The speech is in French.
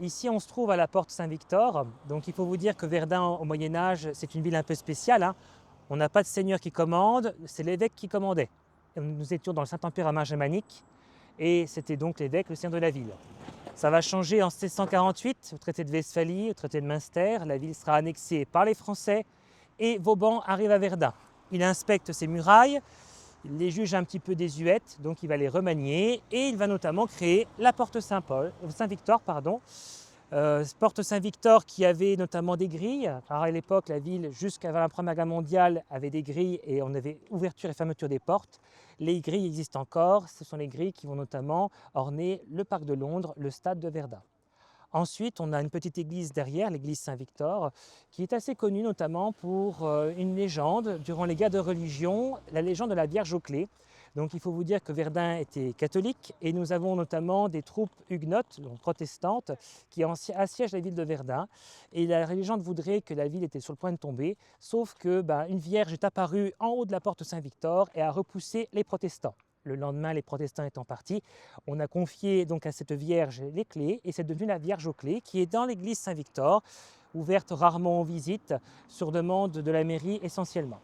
Ici, on se trouve à la porte Saint-Victor. Donc, il faut vous dire que Verdun, au Moyen-Âge, c'est une ville un peu spéciale, hein. On n'a pas de seigneur qui commande, c'est l'évêque qui commandait. Et nous étions dans le Saint-Empire romain germanique et c'était donc l'évêque, le seigneur de la ville. Ça va changer en 1648, au traité de Westphalie, au traité de Münster. La ville sera annexée par les Français et Vauban arrive à Verdun. Il inspecte ses murailles, il les juge un petit peu désuètes, donc il va les remanier et il va notamment créer la porte Saint-Victor, porte Saint-Victor qui avait notamment des grilles. Alors à l'époque, la ville, jusqu'à la Première Guerre mondiale, avait des grilles et on avait ouverture et fermeture des portes. Les grilles existent encore, ce sont les grilles qui vont notamment orner le parc de Londres, le stade de Verdun. Ensuite, on a une petite église derrière, l'église Saint-Victor, qui est assez connue notamment pour une légende durant les guerres de religion, la légende de la Vierge aux clés. Donc il faut vous dire que Verdun était catholique et nous avons notamment des troupes huguenotes, donc protestantes, qui assiègent la ville de Verdun. Et la légende voudrait que la ville était sur le point de tomber, sauf que une vierge est apparue en haut de la porte Saint-Victor et a repoussé les protestants. Le lendemain, les protestants étant partis, on a confié donc à cette vierge les clés et c'est devenu la Vierge aux clés qui est dans l'église Saint-Victor, ouverte rarement aux visites sur demande de la mairie essentiellement.